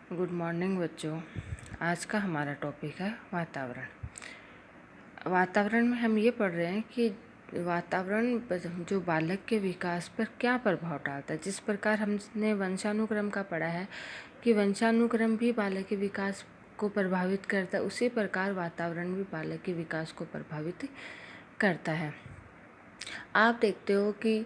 Good morning बच्चों। आज का हमारा टॉपिक है वातावरण। वातावरण में हम ये पढ़ रहे हैं कि वातावरण जो बालक के विकास पर क्या प्रभाव डालता है। जिस प्रकार हमने वंशानुक्रम का पढ़ा है कि वंशानुक्रम भी बालक के विकास को प्रभावित करता है, उसी प्रकार वातावरण भी बालक के विकास को प्रभावित करता है। आप देखते हो कि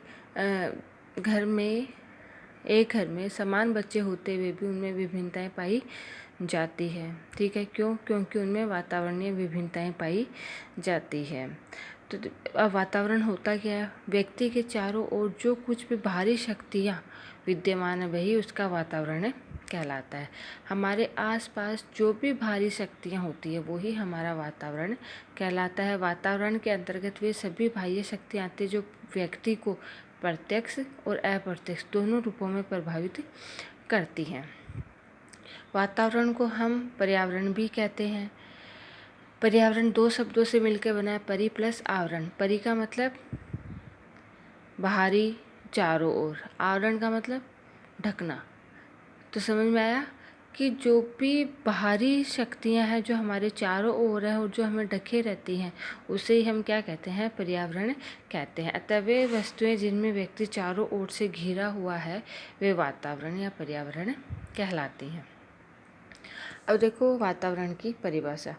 एक घर में समान बच्चे होते हुए भी उनमें विभिन्नताएं पाई जाती है। ठीक है, क्यों? क्योंकि उनमें वातावरणीय विभिन्नताएं पाई जाती है। तो अब वातावरण होता क्या है? व्यक्ति के चारों ओर जो कुछ भी बाहरी शक्तियाँ विद्यमान है वही उसका वातावरण कहलाता है। हमारे आसपास जो भी बाहरी शक्तियाँ होती है वही हमारा वातावरण कहलाता है। वातावरण के अंतर्गत वे सभी बाह्य शक्तियाँ आती है जो व्यक्ति को प्रत्यक्ष और अप्रत्यक्ष दोनों रूपों में प्रभावित करती हैं। वातावरण को हम पर्यावरण भी कहते हैं। पर्यावरण दो शब्दों से मिलकर बना है, परि प्लस आवरण। परि का मतलब बाहरी चारों ओर, आवरण का मतलब ढकना। तो समझ में आया कि जो भी बाहरी शक्तियां हैं जो हमारे चारों ओर है और जो हमें ढके रहती हैं उसे ही हम क्या कहते हैं? पर्यावरण कहते हैं। अतः वे वस्तुएं जिनमें व्यक्ति चारों ओर से घिरा हुआ है वे वातावरण या पर्यावरण कहलाती हैं। अब देखो वातावरण की परिभाषा।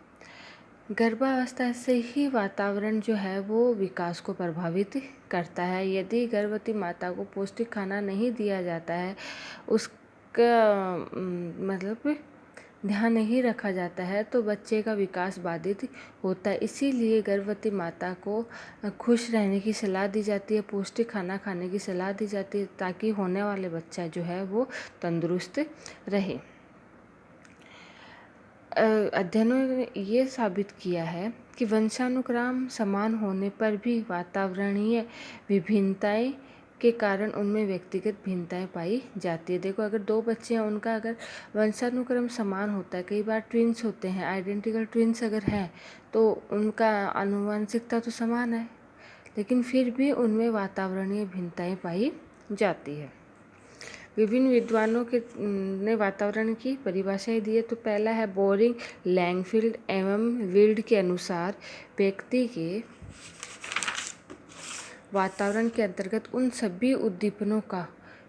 गर्भावस्था से ही वातावरण जो है वो विकास को प्रभावित करता है। यदि गर्भवती माता को पौष्टिक खाना नहीं दिया जाता है, उसका मतलब ध्यान नहीं रखा जाता है तो बच्चे का विकास बाधित होता है। इसीलिए गर्भवती माता को खुश रहने की सलाह दी जाती है, पौष्टिक खाना खाने की सलाह दी जाती है ताकि होने वाले बच्चा जो है वो तंदुरुस्त रहे। अध्ययनों ने ये साबित किया है कि वंशानुक्रम समान होने पर भी वातावरणीय विभिन्नताएं के कारण उनमें व्यक्तिगत भिन्नताएं पाई जाती है। देखो, अगर दो बच्चे हैं उनका अगर वंशानुक्रम समान होता है, कई बार ट्विन्स होते हैं, आइडेंटिकल ट्विन्स अगर हैं तो उनका आनुवंशिकता तो समान है, लेकिन फिर भी उनमें वातावरणीय भिन्नताएं पाई जाती है। विभिन्न विद्वानों ने वातावरण की परिभाषाएं दी है। तो पहला है बोरिंग, लैंगफील्ड एवं विल्ड के अनुसार व्यक्ति के वातावरण के अंतर्गत उन सभी उद्दीपनों का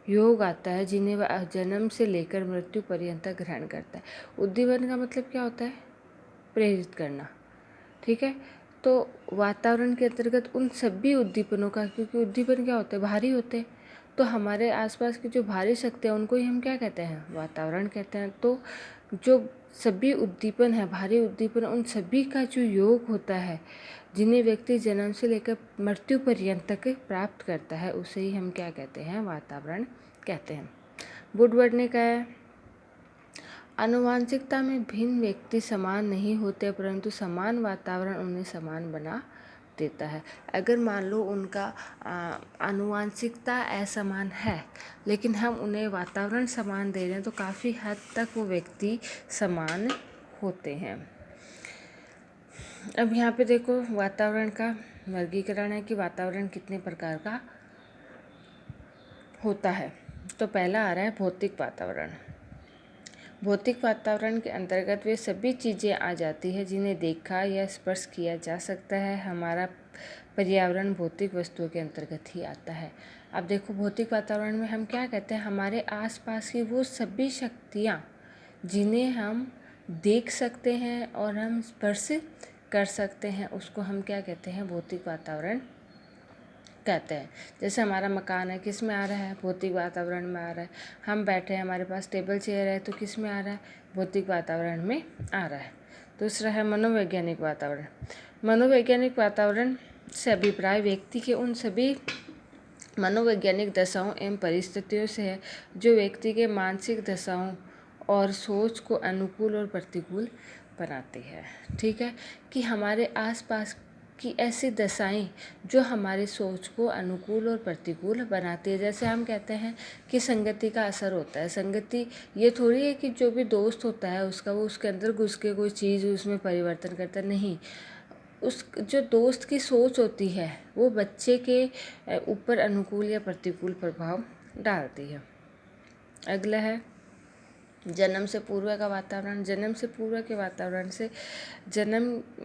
योग आता है जिन्हें वह जन्म से लेकर मृत्यु पर्यंत ग्रहण करता है। उद्दीपन का मतलब क्या होता है? प्रेरित करना। ठीक है, तो वातावरण के अंतर्गत उन सभी उद्दीपनों का, क्योंकि उद्दीपन क्या होते हैं? भारी होते हैं। तो हमारे आसपास की जो भारी शक्तियाँ उनको ही हम क्या कहते हैं? वातावरण कहते हैं। तो जो सभी उद्दीपन है, भारी उद्दीपन, उन सभी का जो योग होता है जिन्हें व्यक्ति जन्म से लेकर मृत्यु पर्यंत तक प्राप्त करता है उसे ही हम क्या कहते हैं? वातावरण कहते हैं। वुडवर्ड ने कहा है, आनुवांशिकता में भिन्न व्यक्ति समान नहीं होते परंतु समान वातावरण उन्हें समान बना देता है। अगर मान लो उनका आनुवांशिकता असमान है लेकिन हम उन्हें वातावरण समान दे रहे हैं तो काफ़ी हद तक वो व्यक्ति समान होते हैं। अब यहाँ पे देखो वातावरण का वर्गीकरण है कि वातावरण कितने प्रकार का होता है। तो पहला आ रहा है भौतिक वातावरण। भौतिक वातावरण के अंतर्गत वे सभी चीज़ें आ जाती है जिन्हें देखा या स्पर्श किया जा सकता है। हमारा पर्यावरण भौतिक वस्तुओं के अंतर्गत ही आता है। अब देखो भौतिक वातावरण में हम क्या कहते हैं? हमारे आसपास की वो सभी शक्तियाँ जिन्हें हम देख सकते हैं और हम स्पर्श कर सकते हैं उसको हम क्या कहते हैं? भौतिक वातावरण कहते हैं। जैसे हमारा मकान है, किस में आ रहा है? भौतिक वातावरण में आ रहा है। हम बैठे हैं, हमारे पास टेबल चेयर है तो किस में आ रहा है? भौतिक वातावरण में आ रहा है। दूसरा है मनोवैज्ञानिक वातावरण। मनोवैज्ञानिक वातावरण से अभिप्राय व्यक्ति के उन सभी मनोवैज्ञानिक दशाओं एवं परिस्थितियों से है जो व्यक्ति के मानसिक दशाओं और सोच को अनुकूल और प्रतिकूल बनाती है। ठीक है, कि हमारे आसपास कि ऐसी दशाएं जो हमारी सोच को अनुकूल और प्रतिकूल बनाती है। जैसे हम कहते हैं कि संगति का असर होता है। संगति ये थोड़ी है कि जो भी दोस्त होता है उसका वो उसके अंदर घुस के कोई चीज़ उसमें परिवर्तन करता नहीं। उस जो दोस्त की सोच होती है वो बच्चे के ऊपर अनुकूल या प्रतिकूल प्रभाव डालती है। अगला है जन्म से पूर्व का वातावरण, जन्म से पूर्व के वातावरण से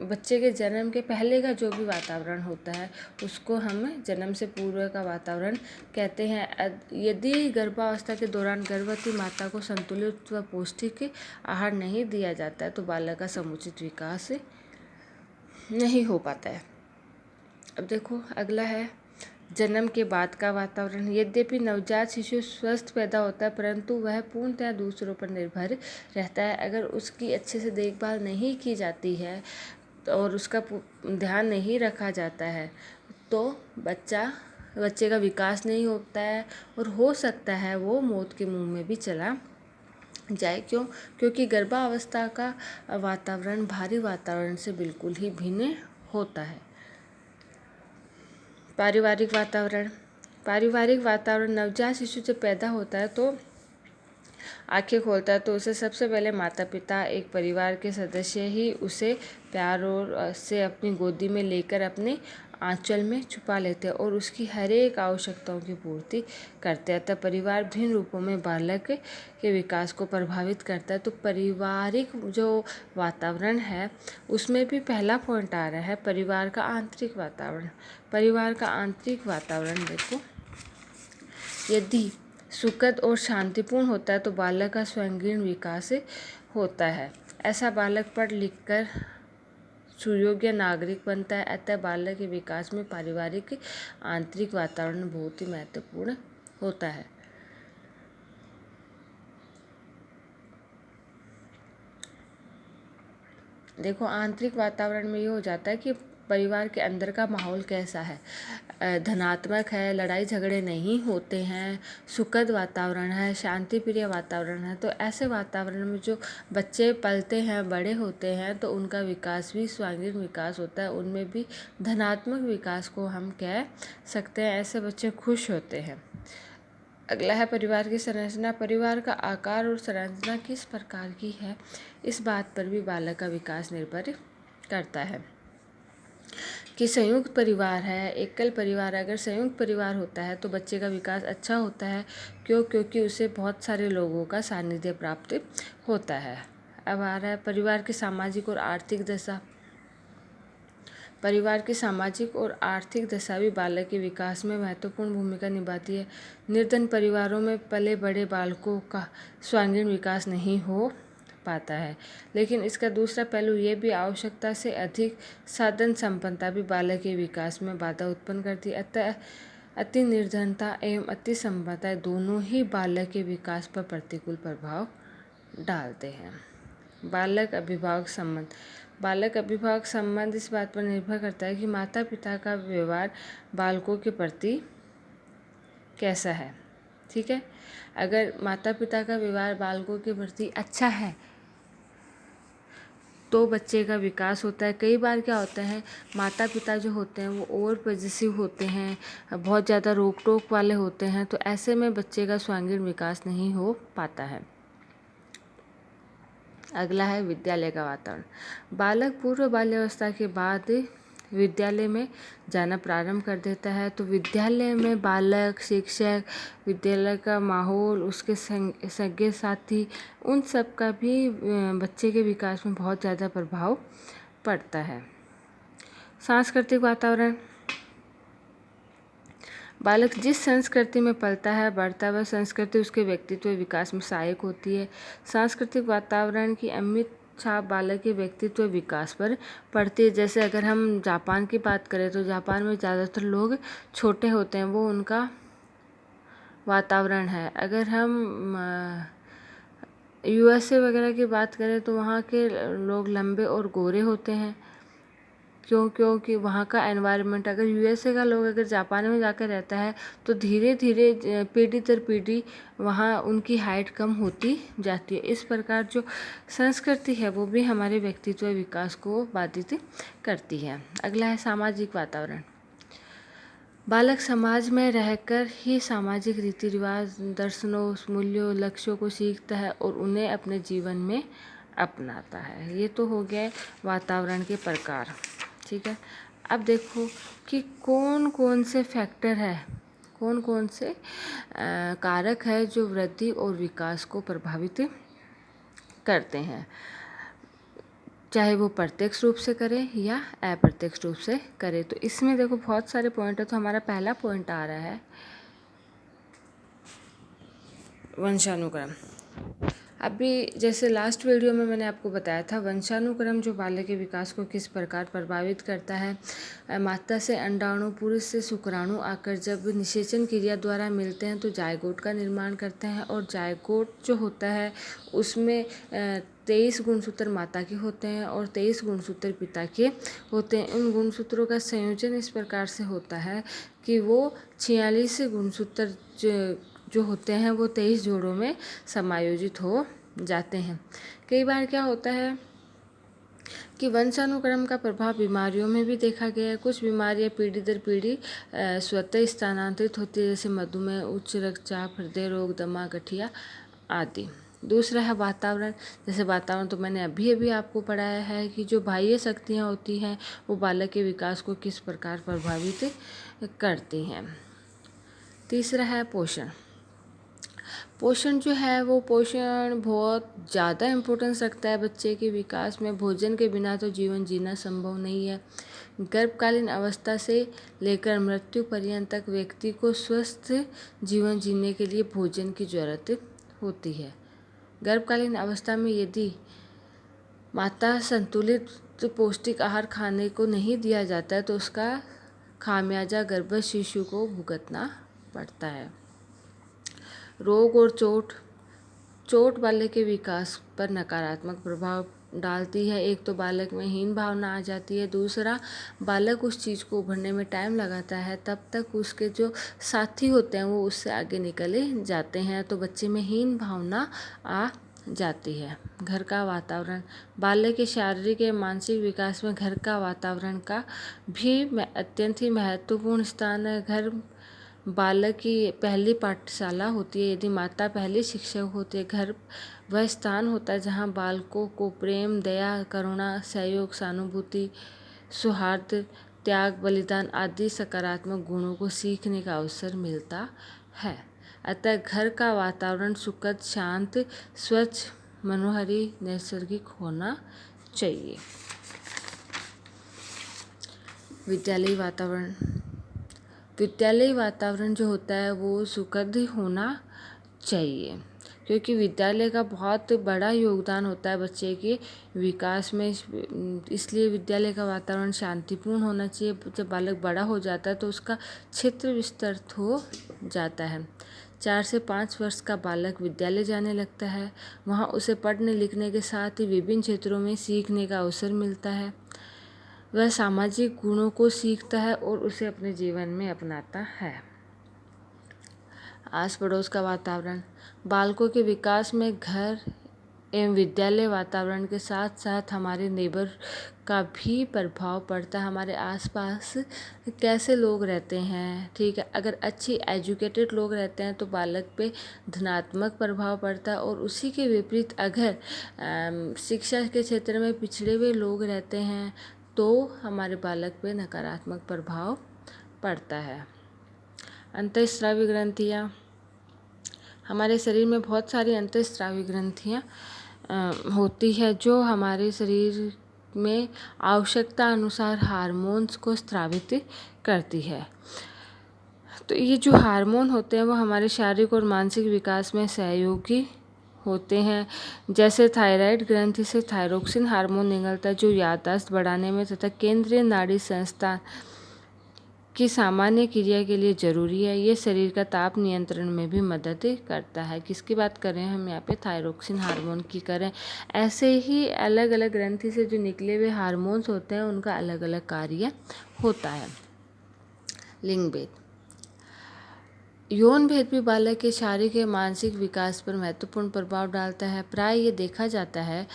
बच्चे के जन्म के पहले का जो भी वातावरण होता है उसको हम जन्म से पूर्व का वातावरण कहते हैं। यदि गर्भावस्था के दौरान गर्भवती माता को संतुलित व पौष्टिक आहार नहीं दिया जाता है तो बालक का समुचित विकास नहीं हो पाता है। अब देखो अगला है जन्म के बाद का वातावरण। यद्यपि नवजात शिशु स्वस्थ पैदा होता है परंतु वह पूर्णतः दूसरों पर निर्भर रहता है। अगर उसकी अच्छे से देखभाल नहीं की जाती है और उसका ध्यान नहीं रखा जाता है तो बच्चे का विकास नहीं होता है और हो सकता है वो मौत के मुंह में भी चला जाए। क्योंकि गर्भावस्था का वातावरण बाहरी वातावरण से बिल्कुल ही भिन्न होता है। पारिवारिक वातावरण नवजात शिशु जब पैदा होता है तो आंखें खोलता है तो उसे सबसे पहले माता पिता एक परिवार के सदस्य ही उसे प्यार और से अपनी गोदी में लेकर अपने आंचल में छुपा लेते हैं और उसकी हर एक आवश्यकताओं की पूर्ति करते हैं। अतः परिवार भिन्न रूपों में बालक के विकास को प्रभावित करता है। तो पारिवारिक जो वातावरण है उसमें भी पहला पॉइंट आ रहा है परिवार का आंतरिक वातावरण। परिवार का आंतरिक वातावरण देखो, यदि सुखद और शांतिपूर्ण होता है तो बालक का सर्वांगीण विकास होता है। ऐसा बालक पढ़ लिख कर सुयोग्य नागरिक बनता है। अतः बालक के विकास में पारिवारिक आंतरिक वातावरण बहुत ही महत्वपूर्ण होता है। देखो आंतरिक वातावरण में ये हो जाता है कि परिवार के अंदर का माहौल कैसा है, धनात्मक है, लड़ाई झगड़े नहीं होते हैं, सुखद वातावरण है, शांति प्रिय वातावरण है। तो ऐसे वातावरण में जो बच्चे पलते हैं, बड़े होते हैं तो उनका विकास भी सर्वांगीण विकास होता है, उनमें भी धनात्मक विकास को हम कह सकते हैं। ऐसे बच्चे खुश होते हैं। अगला है परिवार की संरचना। परिवार का आकार और संरचना किस प्रकार की है इस बात पर भी बालक का विकास निर्भर करता है। कि संयुक्त परिवार है, एकल परिवार है। अगर संयुक्त परिवार होता है तो बच्चे का विकास अच्छा होता है। क्योंकि उसे बहुत सारे लोगों का सानिध्य प्राप्त होता है। अब आ रहा है परिवार की सामाजिक और आर्थिक दशा। परिवार की सामाजिक और आर्थिक दशा भी बालक के विकास में महत्वपूर्ण भूमिका निभाती है। निर्धन परिवारों में पले बड़े बालकों का सर्वांगीण विकास नहीं हो पाता है। लेकिन इसका दूसरा पहलू ये भी आवश्यकता से अधिक साधन संपन्नता भी बालक के विकास में बाधा उत्पन्न करती है। अतः अति निर्धनता एवं अति संपन्नता दोनों ही बालक के विकास पर प्रतिकूल प्रभाव डालते हैं। बालक अभिभावक संबंध इस बात पर निर्भर करता है कि माता पिता का व्यवहार बालकों के प्रति कैसा है। ठीक है, अगर माता पिता का व्यवहार बालकों के प्रति अच्छा है तो बच्चे का विकास होता है। कई बार क्या होता है, माता पिता जो होते हैं वो ओवर पॉजेसिव होते हैं, बहुत ज़्यादा रोक टोक वाले होते हैं, तो ऐसे में बच्चे का सर्वांगीण विकास नहीं हो पाता है। अगला है विद्यालय का वातावरण। बालक पूर्व बाल्यावस्था के बाद विद्यालय में जाना प्रारंभ कर देता है। तो विद्यालय में बालक, शिक्षक, विद्यालय का माहौल, उसके सगे साथी, उन सब का भी बच्चे के विकास में बहुत ज़्यादा प्रभाव पड़ता है। सांस्कृतिक वातावरण। बालक जिस संस्कृति में पलता है, बढ़ता है, वह संस्कृति उसके व्यक्तित्व विकास में सहायक होती है। सांस्कृतिक वातावरण की अमिट छाप बालक के व्यक्तित्व विकास पर पड़ती है। जैसे अगर हम जापान की बात करें तो जापान में ज़्यादातर लोग छोटे होते हैं, वो उनका वातावरण है। अगर हम USA वगैरह की बात करें तो वहाँ के लोग लंबे और गोरे होते हैं। क्योंकि वहाँ का एनवायरनमेंट, अगर USA का लोग अगर जापान में जाकर रहता है तो धीरे धीरे पीढ़ी दर पीढ़ी वहाँ उनकी हाइट कम होती जाती है। इस प्रकार जो संस्कृति है वो भी हमारे व्यक्तित्व विकास को बाधित करती है। अगला है सामाजिक वातावरण। बालक समाज में रहकर ही सामाजिक रीति रिवाज, दर्शनों, मूल्यों, लक्ष्यों को सीखता है और उन्हें अपने जीवन में अपनाता है। ये तो हो गए वातावरण के प्रकार। ठीक है, अब देखो कि कौन कौन से फैक्टर है, कौन कौन से कारक है जो वृद्धि और विकास को प्रभावित करते हैं, चाहे वो प्रत्यक्ष रूप से करें या अप्रत्यक्ष रूप से करें। तो इसमें देखो बहुत सारे पॉइंट है। तो हमारा पहला पॉइंट आ रहा है वंशानुक्रम। अभी जैसे लास्ट वीडियो में मैंने आपको बताया था, वंशानुक्रम जो बालक के विकास को किस प्रकार प्रभावित करता है। माता से अंडाणु, पुरुष से शुक्राणु आकर जब निषेचन क्रिया द्वारा मिलते हैं तो जायगोट का निर्माण करते हैं, और जायगोट जो होता है उसमें 23 गुणसूत्र माता के होते हैं और 23 गुणसूत्र पिता के होते हैं। उन गुणसूत्रों का संयोजन इस प्रकार से होता है कि वो 46 गुणसूत्र जो होते हैं वो 23 जोड़ों में समायोजित हो जाते हैं। कई बार क्या होता है कि वंशानुक्रम का प्रभाव बीमारियों में भी देखा गया है। कुछ बीमारियां पीढ़ी दर पीढ़ी स्वतः स्थानांतरित होती है, जैसे मधुमेह, उच्च रक्तचाप, हृदय रोग, दमा, गठिया आदि। दूसरा है वातावरण। जैसे वातावरण तो मैंने अभी अभी आपको पढ़ाया है कि जो बाह्य शक्तियाँ होती हैं वो बालक के विकास को किस प्रकार प्रभावित करती हैं। तीसरा है पोषण। पोषण जो है वो पोषण बहुत ज़्यादा इम्पोर्टेंस रखता है बच्चे के विकास में। भोजन के बिना तो जीवन जीना संभव नहीं है। गर्भकालीन अवस्था से लेकर मृत्यु पर्यंत तक व्यक्ति को स्वस्थ जीवन जीने के लिए भोजन की ज़रूरत होती है। गर्भकालीन अवस्था में यदि माता संतुलित पौष्टिक आहार खाने को नहीं दिया जाता है तो उसका खामियाजा गर्भस्थ शिशु को भुगतना पड़ता है। रोग और चोट बालक के विकास पर नकारात्मक प्रभाव डालती है। एक तो बालक में हीन भावना आ जाती है, दूसरा बालक उस चीज़ को उभरने में टाइम लगाता है, तब तक उसके जो साथी होते हैं वो उससे आगे निकले जाते हैं, तो बच्चे में हीन भावना आ जाती है। घर का वातावरण। बालक के शारीरिक एवं मानसिक विकास में घर का वातावरण का भी अत्यंत ही महत्वपूर्ण स्थान है। घर बालक की पहली पाठशाला होती है। यदि माता पहली शिक्षक होती है, घर वह स्थान होता है जहाँ बालकों को प्रेम, दया, करुणा, सहयोग, सहानुभूति, सौहार्द, त्याग, बलिदान आदि सकारात्मक गुणों को सीखने का अवसर मिलता है। अतः घर का वातावरण सुखद, शांत, स्वच्छ, मनोहारी, नैसर्गिक होना चाहिए। विद्यालयी वातावरण। विद्यालयी वातावरण जो होता है वो सुखद होना चाहिए, क्योंकि विद्यालय का बहुत बड़ा योगदान होता है बच्चे के विकास में। इसलिए विद्यालय का वातावरण शांतिपूर्ण होना चाहिए। जब बालक बड़ा हो जाता है तो उसका क्षेत्र विस्तृत हो जाता है। 4 से 5 वर्ष का बालक विद्यालय जाने लगता है। वहाँ उसे पढ़ने लिखने के साथ ही विभिन्न क्षेत्रों में सीखने का अवसर मिलता है। वह सामाजिक गुणों को सीखता है और उसे अपने जीवन में अपनाता है। आस पड़ोस का वातावरण। बालकों के विकास में घर एवं विद्यालय वातावरण के साथ साथ हमारे नेबर का भी प्रभाव पड़ता है। हमारे आसपास कैसे लोग रहते हैं, ठीक है। अगर अच्छी एजुकेटेड लोग रहते हैं तो बालक पे धनात्मक प्रभाव पड़ता है, और उसी के विपरीत अगर शिक्षा के क्षेत्र में पिछड़े हुए लोग रहते हैं तो हमारे बालक पे नकारात्मक प्रभाव पड़ता है। अंतःस्रावी ग्रंथियाँ। हमारे शरीर में बहुत सारी अंतःस्रावी ग्रंथियाँ होती है जो हमारे शरीर में आवश्यकता अनुसार हार्मोन्स को स्रावित करती है। तो ये जो हार्मोन होते हैं वो हमारे शारीरिक और मानसिक विकास में सहयोगी होते हैं। जैसे थायराइड ग्रंथि से थायरोक्सिन हार्मोन निकलता है जो याददाश्त बढ़ाने में तथा केंद्रीय नाड़ी संस्थान की सामान्य क्रिया के लिए जरूरी है। ये शरीर का ताप नियंत्रण में भी मदद करता है। किसकी बात कर रहे हैं हम यहाँ पे? थायरोक्सिन हार्मोन की करें। ऐसे ही अलग अलग ग्रंथि से जो निकले हुए हार्मोन्स होते हैं उनका अलग अलग कार्य होता है। लिंग भेद। यौन भेद भी बालक के शारीरिक एवं मानसिक विकास पर महत्वपूर्ण प्रभाव डालता है। प्राय ये देखा जाता है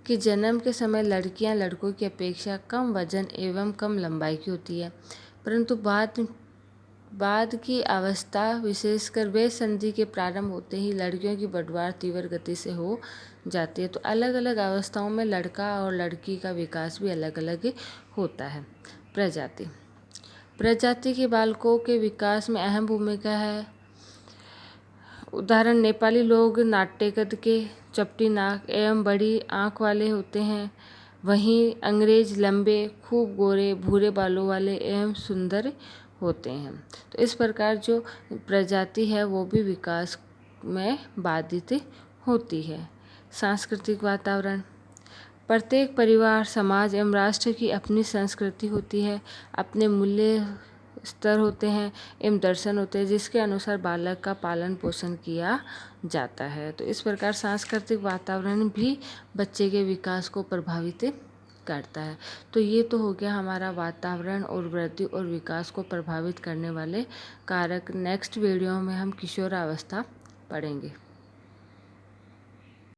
कि जन्म के समय लड़कियां लड़कों की अपेक्षा कम वजन एवं कम लंबाई की होती है, परंतु बाद की अवस्था विशेषकर वे संधि के प्रारंभ होते ही लड़कियों की बढ़वार तीव्र गति से हो जाती है। तो अलग अलग अवस्थाओं में लड़का और लड़की का विकास भी अलग अलग होता है। प्रजाति। प्रजाति के बालकों के विकास में अहम भूमिका है। उदाहरण, नेपाली लोग नाट्यकद के चपटी नाक एवं बड़ी आँख वाले होते हैं, वहीं अंग्रेज लंबे, खूब गोरे, भूरे बालों वाले एवं सुंदर होते हैं। तो इस प्रकार जो प्रजाति है वो भी विकास में बाधित होती है। सांस्कृतिक वातावरण, प्रत्येक परिवार, समाज एवं राष्ट्र की अपनी संस्कृति होती है, अपने मूल्य स्तर होते हैं एवं दर्शन होते हैं, जिसके अनुसार बालक का पालन पोषण किया जाता है। तो इस प्रकार सांस्कृतिक वातावरण भी बच्चे के विकास को प्रभावित करता है। तो ये तो हो गया हमारा वातावरण और वृद्धि और विकास को प्रभावित करने वाले कारक। नेक्स्ट वीडियो में हम किशोरावस्था पढ़ेंगे।